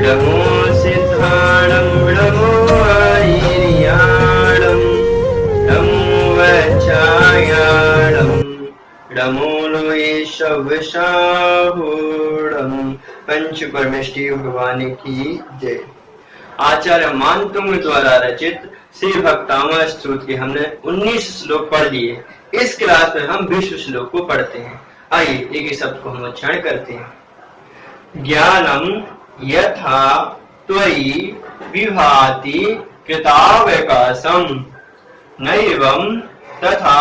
ब्रह्मो सिद्धाणं ब्रह्मो आयर्याणं ब्रह्मो वचायाणं ब्रह्मो लोयेशवशाहूणं। पंच परमेष्टि भगवान की जय। आचार्य मानतुंग द्वारा रचित श्री भक्तामृत स्तोत्र के हमने 19 श्लोक पढ़ लिए। इस क्लास में हम 20 श्लोक को पढ़ते हैं। आइए एक एक शब्द को हम उच्चारण करते हैं। ज्ञानम यथा त्वयि विभाति कृतावकाशम नैवं तथा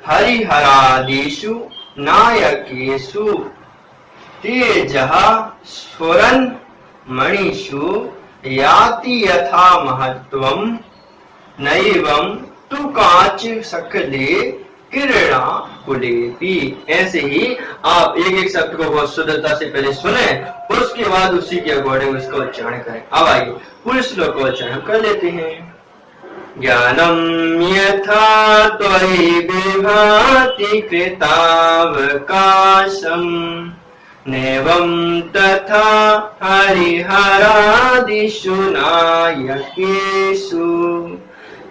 हरिहरादिषु नायकेषु तेजः स्फुरन् मणिषु याति यथा महत्वम नैवं तु कांच सकले किरणा कुलेपि। ऐसे ही आप एक एक शब्द को बहुत शुद्धता से पहले सुने, उसके बाद उसी के अकॉर्डिंग उसका उच्चारण करें। अब आइए पूरे श्लोक का उच्चारण कर लेते हैं। ज्ञानम यथा त्वयि विभाति कृतावकाशम नैवं तथा हरिहरादिषु नायकेषु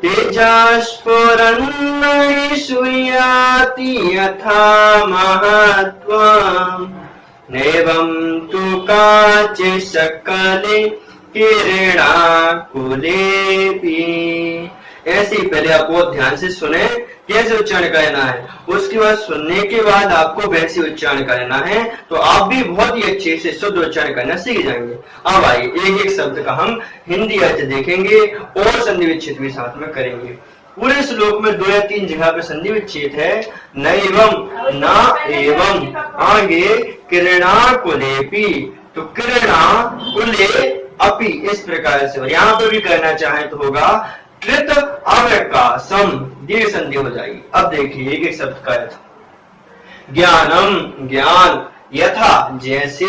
तेजस्फुरन्मणिषु याति यथा महत्त्वम् नैवं तु काचित् सकले किरणाकुलेपि। ऐसे ही पहले आप बहुत ध्यान से सुने कैसे उच्चारण करना है, उसके बाद सुनने के बाद आपको वैसे उच्चारण करना है, तो आप भी बहुत ही अच्छे से शुद्ध उच्चारण करना सीख जाएंगे। अब आइए एक एक शब्द का हम हिंदी अर्थ देखेंगे और संधि विच्छेद भी साथ में करेंगे। पूरे श्लोक में 2 या 3 जगह पे संधि विच्छेद है। नैवं ना एवं, आगे किरणा कुलेपि, तो किरणा कुले अपि इस प्रकार से। और यहाँ पे भी करना चाहे तो होगा कृत अवकाशम, दीर्घ संधि हो जाएगी। अब देखिए एक एक शब्द का अर्थ। ज्ञानम ज्ञान, यथा जैसे,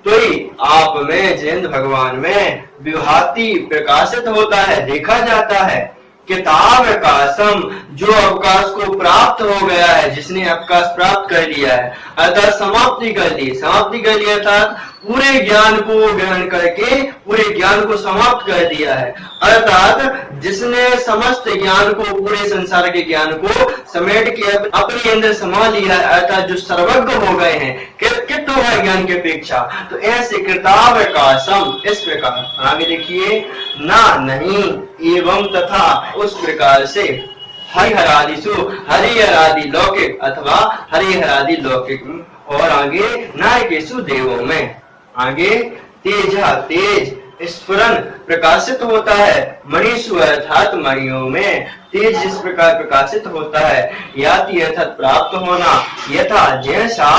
त्वयि आप में, जयंत भगवान में, विभाति प्रकाशित होता है, देखा जाता है, कितावकाशम जो अवकाश को प्राप्त हो गया है, जिसने अवकाश प्राप्त कर लिया है, अर्थात समाप्ति कर ली। समाप्ति कर लिया अर्थात पूरे ज्ञान को ग्रहण करके पूरे ज्ञान को समाप्त कर दिया है, अर्थात जिसने समस्त ज्ञान को, पूरे संसार के ज्ञान को समेट के अपने अंदर समा लिया है, अर्थात जो सर्वज्ञ हो गए हैं, कित हो है ज्ञान की अपेक्षा। तो ऐसे कृतावकाशम इस प्रकार। आगे देखिए, ना नहीं, एवं तथा उस प्रकार से, हरिहरादिषु हरिहरादि लौकिक अथवा हरिहरादि लौकिक, और आगे नायकेषु देवों में। आगे तेजा तेज, स्फुरन प्रकाशित होता है, मणिषु अर्थात मणियों में, तेज जिस प्रकार प्रकाशित होता है, याति अर्थात प्राप्त होना, यथा जैसा,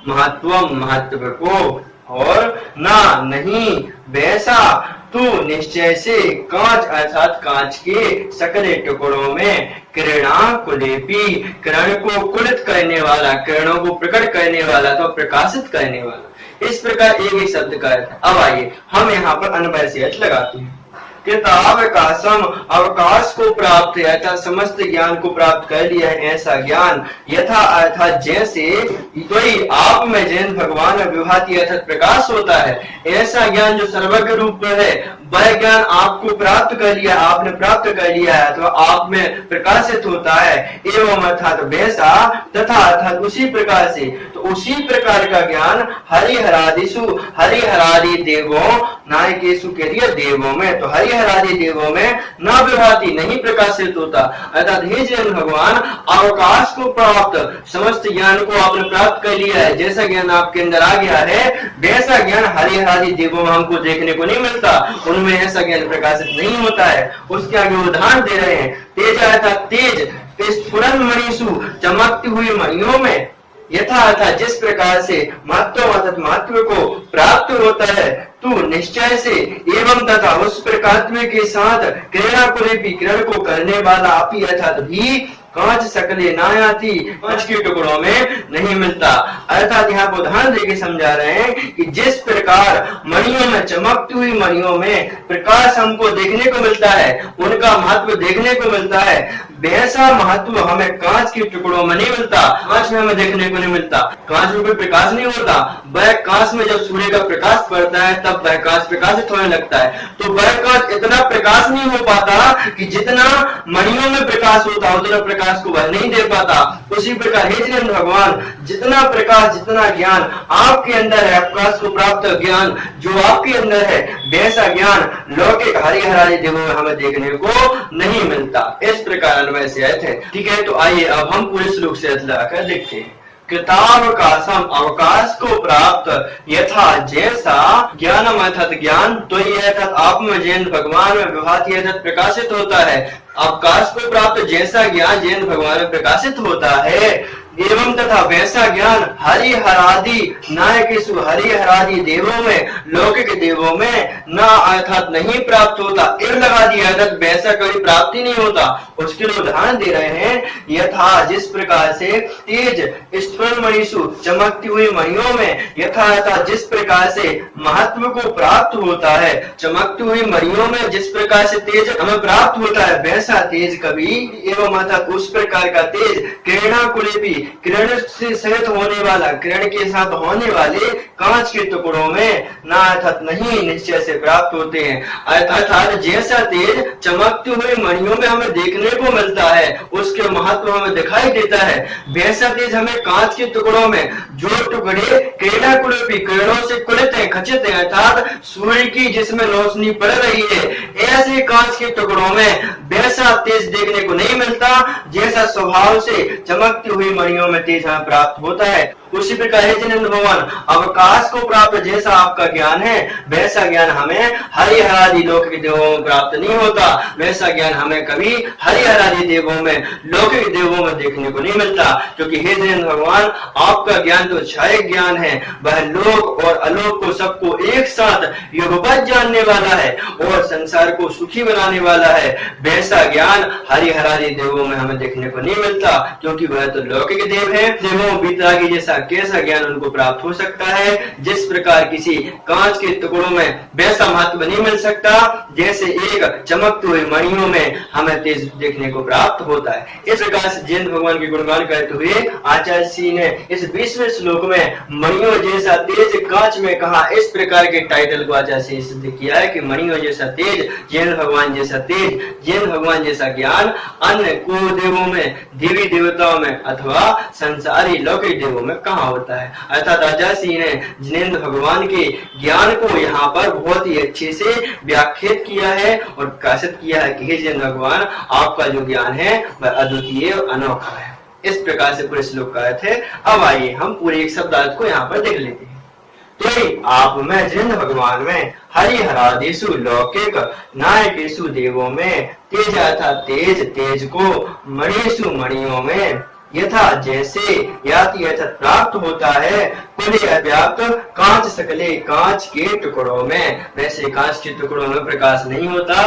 महत्वम महत्व को, और ना नहीं वैसा, तू निश्चय से, कांच अर्थात कांच के सकले टुकड़ों में, किरणा कुलेपि किरण को कुलित करने वाला, किरणों को प्रकट करने वाला, तो प्रकाशित करने वाला। इस प्रकार एक एक शब्द का अर्थ। अब आइए हम यहाँ पर अन्वय से अर्थ लगाते हैं। कृतावकाशम अवकाश को प्राप्त है, अर्थात समस्त ज्ञान को प्राप्त कर लिया है, ऐसा ज्ञान, यथा अर्थात जैसे, त्वयि आप में, जयंत भगवान विभाति अर्थात प्रकाश होता है, ऐसा ज्ञान जो सर्वज्ञ रूप में है, वह ज्ञान आपको प्राप्त कर लिया, आपने प्राप्त कर लिया है, अथवा आप में प्रकाशित होता है। एवं अर्थात वैसा, तथा अर्थात उसी प्रकार से, तो उसी प्रकार का ज्ञान हरिहरादिषु हरिहरादि देवों, नायकेषु के लिए देवों में, तो हरिहरादि देवों में न विभाति नहीं प्रकाशित होता, अर्थात हे जयंत भगवान अवकाश को प्राप्त, समस्त ज्ञान को आपने प्राप्त कर लिया है, जैसा ज्ञान आपके अंदर आ गया है, वैसा ज्ञान हरिहरादि देवों में हमको देखने को नहीं मिलता, उनमें ऐसा ज्ञान प्रकाशित नहीं होता है। उसके आगे उदाहरण दे रहे हैं, तेज अर्थात तेज, स्फुरन मणिषु चमकती हुई मणियों में, यथा अर्थात जिस प्रकार से, महत्व अर्थात महत्व को प्राप्त होता है, तू निश्चय से, एवं तथा उस प्रकार के साथ, किरणा कुलेपि किरण को करने वाला, अपि अर्थात भी, कांच सकले नायाति कांच के टुकड़ों में नहीं मिलता। अर्थात यहाँ पर उदाहरण देके समझा रहे हैं कि जिस प्रकार मणियों में, चमकती हुई मणियों में प्रकाश हमको देखने को मिलता है, उनका महत्व देखने को मिलता है, वैसा महत्व हमें कांच के टुकड़ों में नहीं मिलता। कांच में हमें देखने को नहीं मिलता, कांच में कोई प्रकाश नहीं होता। वह कांच में जब सूर्य का प्रकाश पड़ता है तब वह कांच प्रकाशित होने लगता है। तो वह कांच इतना प्रकाश नहीं हो पाता कि जितना मणियों में प्रकाश होता उतना प्रकाश को वह नहीं दे पाता। उसी प्रकार हे जिनेंद्र भगवान, जितना प्रकाश, जितना ज्ञान आपके अंदर है, प्रकाश को प्राप्त ज्ञान जो आपके अंदर है, वैसा ज्ञान लौकिक हरिहरादि देवों में हमें देखने को नहीं मिलता। इस प्रकार अन्वय से अर्थ है। ठीक है, तो आइए अब हम पूरे श्लोक से अर्थ लगाकर देखते हैं। कृतावकाशम, अवकाश को प्राप्त यथा जैसा ज्ञानम अर्थात ज्ञान, तो यह अर्थात आप में जैन भगवान में विभाति अर्थात प्रकाशित होता है। अवकाश को प्राप्त जैसा ज्ञान जैन भगवान में प्रकाशित होता है, एवं तथा वैसा ज्ञान हरिहरादि नायकेषु, हरिहरादि देवों में, लौकिक देवों में न अर्थात नहीं प्राप्त होता। इर लगा दिया अर्थात वैसा कभी प्राप्ति नहीं होता। उसके लिए उदाहरण दे रहे हैं, यथा जिस प्रकार से तेज स्फुरन मणिषु, चमकती हुई मणियों में, यथा अर्थात जिस प्रकार से महत्व को प्राप्त होता है, चमकती हुई मणियों में जिस प्रकार से तेज हमें प्राप्त होता है, वैसा तेज कभी एवं अर्थात उस प्रकार का तेज किरणाकुलेपी, किरण से सहित होने वाला, किरण के साथ होने वाले कांच के टुकड़ों में ना अर्थात नहीं निश्चय से प्राप्त होते हैं। अर्थात जैसा तेज चमकती हुई मणियों में हमें देखने को मिलता है, उसके महत्व हमें दिखाई देता है, वैसा तेज हमें कांच के टुकड़ों में, जो टुकड़े किरणाकुलेपी, किरणों से कुलित है, खचित है, अर्थात सूर्य की जिसमें रोशनी पड़ रही है, ऐसे कांच के टुकड़ों में वैसा तेज देखने को नहीं मिलता जैसा स्वभाव से चमकती हुई मणियों में तेज हमें प्राप्त होता है। उसी प्रकार हे जिनेंद्र भगवान, अवकाश को प्राप्त जैसा आपका ज्ञान है, वैसा ज्ञान हमें हरिहरादि लौकिक देवों में प्राप्त नहीं होता। वैसा ज्ञान हमें कभी हरिहरादि देवों में, लौकिक देवों में देखने को नहीं मिलता। क्योंकि हे जिनेंद्र भगवान, आपका ज्ञान तो क्षय ज्ञान है, वह लोक और अलोक को सबको एक साथ युगपत जानने वाला है और संसार को सुखी बनाने वाला है। वैसा ज्ञान हरिहरादि देवों में हमें देखने को नहीं मिलता, क्योंकि वह तो लौकिक देव है। देवों बीतरागी जैसा कैसा ज्ञान उनको प्राप्त हो सकता है? जिस प्रकार किसी कांच के टुकड़ों में वैसा महत्व नहीं मिल सकता जैसे एक चमकती हुई मणियों में हमें तेज देखने को प्राप्त होता है। इस प्रकार से जैन भगवान के गुणगान करते हुए आचार्य श्री ने इस 20वें श्लोक में मणियों जैसा तेज कांच में कहा, इस प्रकार के टाइटल को आचार्य श्री सिद्ध किया है कि मणियों जैसा तेज, जैन भगवान जैसा तेज, जैन भगवान जैसा ज्ञान अन्य कुदेवों में, देवी देवताओं में अथवा संसारी लौकिक देवों में कहाँ होता है। अर्थात आचार्य श्री ने जिनेंद्र भगवान के ज्ञान को यहाँ पर बहुत ही अच्छे से व्याख्यात किया है और प्रकाशित किया है कि हे जिनेंद्र भगवान, आपका जो ज्ञान है वह अद्वितीय और अनोखा है। इस प्रकार से पूरे श्लोक का अर्थ है। अब आइए हम पूरे एक शब्दार्थ को यहाँ पर देख लेते हैं। तो आप में जिनेंद्र भगवान में हरिहरादिषु लौकिक नायकेषु देवों में तेज अर्थात तेज, तेज को मणिषु मणियों में यथा जैसे याति अर्थात प्राप्त होता है, कुले अव्याप्त कांच सकले कांच के टुकड़ों में, वैसे कांच के टुकड़ों में प्रकाश नहीं होता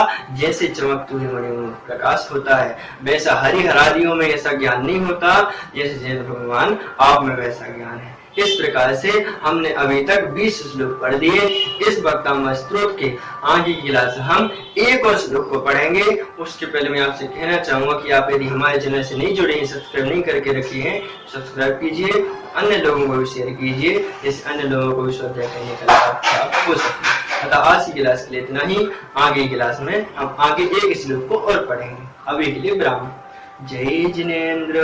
जैसे चमकती हुई मणियों में प्रकाश होता है। वैसा हरिहरादियों में ऐसा ज्ञान नहीं होता जैसे जैन भगवान आप में वैसा ज्ञान है। इस प्रकार से हमने अभी तक 20 श्लोक पढ़ दिए। इस वक्तामृत स्तोत्र के आगे की क्लास हम एक और श्लोक को पढ़ेंगे। उसके पहले मैं आपसे कहना चाहूंगा कि आप यदि हमारे चैनल से नहीं जुड़े हैं, सब्सक्राइब नहीं करके रखे हैं, सब्सक्राइब कीजिए, अन्य लोगों को भी शेयर कीजिए, इस अन्य लोगों को भी स्वाध्याय करने का लाभ हो सके। अतः आज की क्लास के लिए इतना ही। आगे की क्लास में हम आगे एक श्लोक को और पढ़ेंगे। अभी के लिए विराम। जय जिनेंद्र।